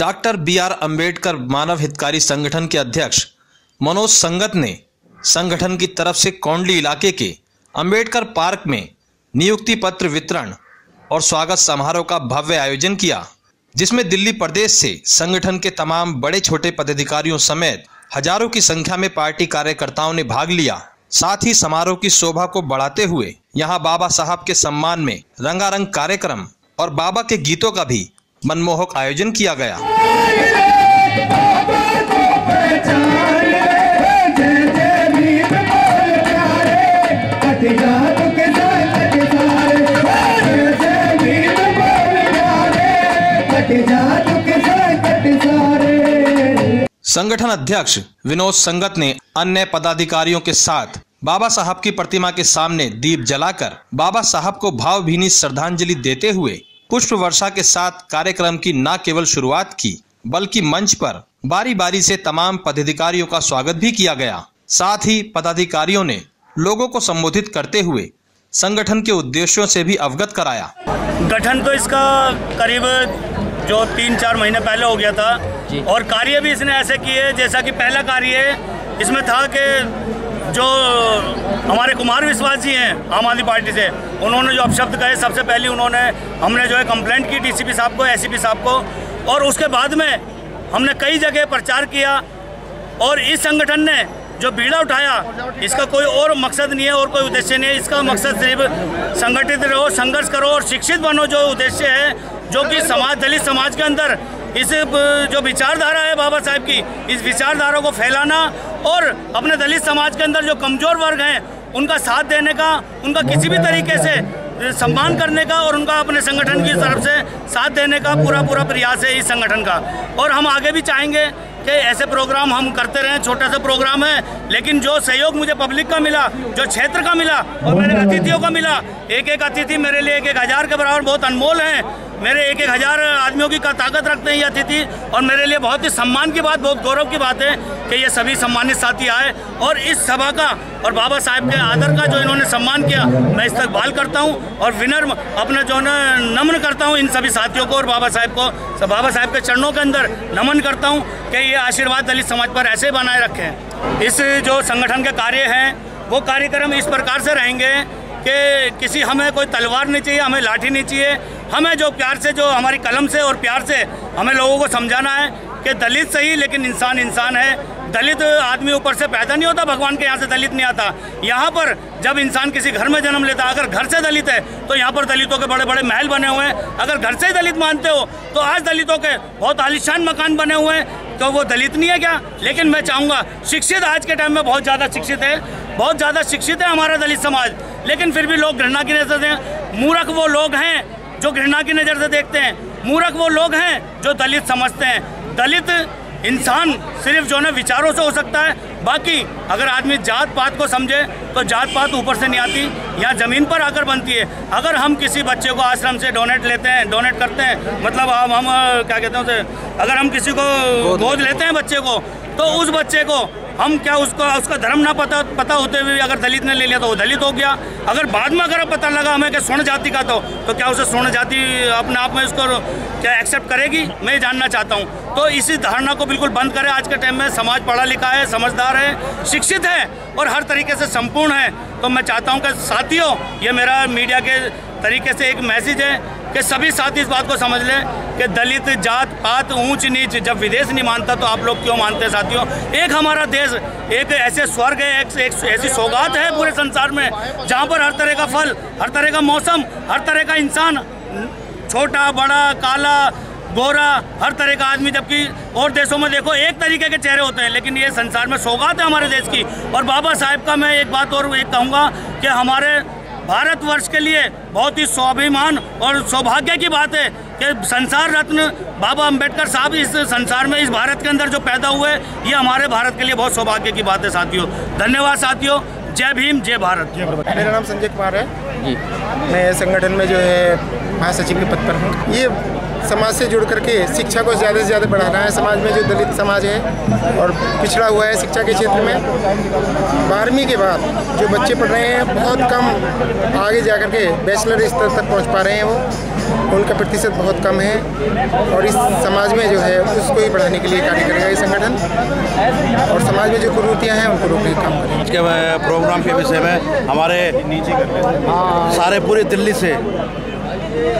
Doctor BR Ambedkar मानव हितकारी संगठन के अध्यक्ष मनोज संगत ने संगठन की तरफ से कोंडली इलाके के अम्बेडकर पार्क में नियुक्ति पत्र वितरण और स्वागत समारोह का भव्य आयोजन किया, जिसमें दिल्ली प्रदेश से संगठन के तमाम बड़े छोटे पदाधिकारियों समेत हजारों की संख्या में पार्टी कार्यकर्ताओं ने भाग लिया। साथ ही समारोह की शोभा को बढ़ाते हुए यहां बाबा साहब के सम्मान में रंगारंग कार्यक्रम और बाबा के गीतों का भी मनमोहक आयोजन किया गया। संगठन अध्यक्ष विनोद संगत ने अन्य पदाधिकारियों के साथ बाबा साहब की प्रतिमा के सामने दीप जलाकर बाबा साहब को भावभीनी श्रद्धांजलि देते हुए पुष्प वर्षा के साथ कार्यक्रम की न केवल शुरुआत की, बल्कि मंच पर बारी बारी से तमाम पदाधिकारियों का स्वागत भी किया गया। साथ ही पदाधिकारियों ने लोगों को संबोधित करते हुए संगठन के उद्देश्यों से भी अवगत कराया। गठन तो इसका करीब जो 3-4 महीने पहले हो गया था और कार्य भी इसने ऐसे किए, जैसा कि पहला कार्य इसमें था कि जो हमारे कुमार विश्वास जी हैं आम आदमी पार्टी से, उन्होंने जो अपशब्द कहे, सबसे पहले हमने जो है कंप्लेंट की DCP साहब को, SCP साहब को, और उसके बाद में हमने कई जगह प्रचार किया। और इस संगठन ने जो बीड़ा उठाया, इसका कोई और मकसद नहीं है और कोई उद्देश्य नहीं है। इसका मकसद सिर्फ संगठित रहो, संघर्ष करो और शिक्षित बनो, जो उद्देश्य है, जो कि दलित समाज के अंदर इस जो विचारधारा है बाबा साहब की, इस विचारधारा को फैलाना और अपने दलित समाज के अंदर जो कमज़ोर वर्ग हैं उनका साथ देने का, उनका किसी भी तरीके से सम्मान करने का और उनका अपने संगठन की तरफ से साथ देने का पूरा प्रयास है इस संगठन का। और हम आगे भी चाहेंगे कि ऐसे प्रोग्राम हम करते रहें। छोटा सा प्रोग्राम है, लेकिन जो सहयोग मुझे पब्लिक का मिला, जो क्षेत्र का मिला और मेरे अतिथियों का मिला, एक अतिथि मेरे लिए 1,000 के बराबर बहुत अनमोल है। मेरे 1,000 आदमियों की ताकत रखते हैं ये अतिथि, और मेरे लिए बहुत ही सम्मान की बात, बहुत गौरव की बात है कि ये सभी सम्मानित साथी आए और इस सभा का और बाबा साहब के आदर का जो इन्होंने सम्मान किया, मैं इस्तकबाल करता हूँ और विनम्र अपना जो नमन करता हूँ इन सभी साथियों को और बाबा साहब के चरणों के अंदर नमन करता हूँ कि ये आशीर्वाद दलित समाज पर ऐसे बनाए रखें। इस जो संगठन के कार्य हैं वो कार्यक्रम इस प्रकार से रहेंगे कि हमें कोई तलवार नहीं चाहिए, हमें लाठी नहीं चाहिए। हमें जो प्यार से, जो हमारी कलम से और प्यार से हमें लोगों को समझाना है कि दलित सही लेकिन इंसान इंसान है। दलित आदमी ऊपर से पैदा नहीं होता, भगवान के यहाँ से दलित नहीं आता। यहाँ पर जब इंसान किसी घर में जन्म लेता, अगर घर से दलित है तो यहाँ पर दलितों के बड़े बड़े महल बने हुए हैं। अगर घर से ही दलित मानते हो तो आज दलितों के बहुत आलीशान मकान बने हुए हैं, तो वो दलित नहीं है क्या? लेकिन मैं चाहूँगा, शिक्षित आज के टाइम में बहुत ज़्यादा शिक्षित है हमारा दलित समाज, लेकिन फिर भी लोग घृणा की नज़र से, मूर्ख वो लोग हैं जो घृणा की नज़र से देखते हैं, मूर्ख वो लोग हैं जो दलित समझते हैं। दलित इंसान सिर्फ जो है विचारों से हो सकता है। बाकी अगर आदमी जात पात को समझे तो जात पात ऊपर से नहीं आती, यहाँ ज़मीन पर आकर बनती है। अगर हम किसी बच्चे को आश्रम से डोनेट करते हैं, मतलब हम क्या कहते हैं उसे, अगर हम किसी को गोद लेते हैं बच्चे को, तो उस बच्चे को हम क्या उसका धर्म ना पता होते हुए अगर दलित ने ले लिया तो वो दलित हो गया। अगर बाद में अगर पता लगा हमें कि स्वर्ण जाति का, तो क्या उसे स्वर्ण जाति अपने आप में इसको क्या एक्सेप्ट करेगी? मैं जानना चाहता हूँ। तो इसी धारणा को बिल्कुल बंद करें। आज के टाइम में समाज पढ़ा लिखा है, समझदार है, शिक्षित है और हर तरीके से संपूर्ण है। तो मैं चाहता हूँ कि साथियों, ये मेरा मीडिया के तरीके से एक मैसेज है कि सभी साथी इस बात को समझ लें कि दलित जात पात ऊंच नीच जब विदेश नहीं मानता तो आप लोग क्यों मानते हैं साथियों? एक हमारा देश एक ऐसे स्वर्ग है, एक ऐसी सौगात है पूरे संसार में, जहाँ पर हर तरह का फल, हर तरह का मौसम, हर तरह का इंसान, छोटा बड़ा काला गोरा, हर तरह का आदमी। जबकि और देशों में देखो एक तरीके के चेहरे होते हैं, लेकिन ये संसार में सौगात है हमारे देश की। और बाबा साहब का मैं एक बात और कहूँगा कि हमारे भारतवर्ष के लिए बहुत ही स्वाभिमान और सौभाग्य की बात है कि संसार रत्न बाबा अंबेडकर साहब इस संसार में, इस भारत के अंदर जो पैदा हुए, ये हमारे भारत के लिए बहुत सौभाग्य की बात है साथियों। धन्यवाद साथियों। जय भीम, जय भारत। मेरा नाम संजय कुमार है जी। मैं संगठन में जो है महासचिव के पद पर हूँ। ये समाज से जुड़ करके शिक्षा को ज़्यादा से ज़्यादा बढ़ाना है। समाज में जो दलित समाज है और पिछड़ा हुआ है शिक्षा के क्षेत्र में, 12वीं के बाद जो बच्चे पढ़ रहे हैं बहुत कम आगे जा कर के बैचलर स्तर तक पहुंच पा रहे हैं, वो उनका प्रतिशत बहुत कम है। और इस समाज में जो है उसको ही बढ़ाने के लिए कार्य करेगा ये संगठन, और समाज में जो कुरीतियाँ हैं उनको रोकने का काम करेगा। इसके प्रोग्राम के विषय में हमारे सारे पूरी दिल्ली से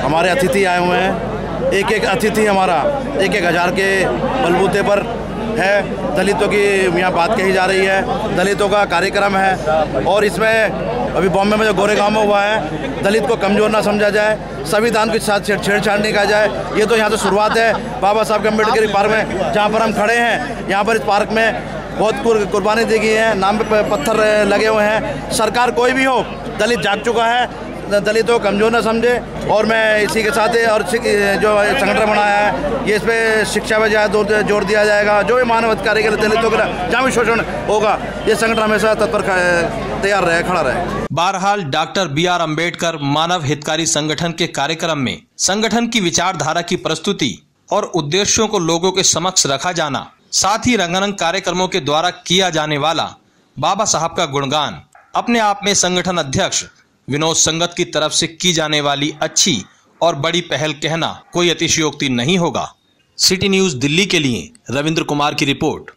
हमारे अतिथि आए हुए हैं। एक एक अतिथि हमारा 1,000 के बलबूते पर है। दलितों की यहाँ बात कही जा रही है, दलितों का कार्यक्रम है। और इसमें अभी बॉम्बे में जो गोरेगांव में हुआ है, दलित को कमज़ोर ना समझा जाए, संविधान के साथ छेड़छाड़ नहीं कहा जाए। ये तो यहाँ से शुरुआत है बाबा साहब अम्बेडकर पार्क में, जहाँ पर हम खड़े हैं। यहाँ पर इस पार्क में बहुत कुर्बानी दी गई है, नाम पे पत्थर लगे हुए हैं। सरकार कोई भी हो, दलित जाग चुका है, दलितों को कमज़ोर न समझे। और मैं इसी के साथ और जो संगठन बनाया है, ये इस पर शिक्षा में ज़्यादा जोर दिया जाएगा। जो भी मानव अधिकारी के लिए दलितों के लिए जहाँ भी शोषण होगा, ये संगठन हमेशा तत्पर तैयार रहे, खड़ा रहे। बहरहाल डॉक्टर BR अम्बेडकर मानव हितकारी संगठन के कार्यक्रम में संगठन की विचारधारा की प्रस्तुति और उद्देश्यों को लोगों के समक्ष रखा जाना, साथ ही रंगारंग कार्यक्रमों के द्वारा किया जाने वाला बाबा साहब का गुणगान अपने आप में संगठन अध्यक्ष विनोद संगत की तरफ से की जाने वाली अच्छी और बड़ी पहल कहना कोई अतिशयोक्ति नहीं होगा। सिटी न्यूज़ दिल्ली के लिए रविंद्र कुमार की रिपोर्ट।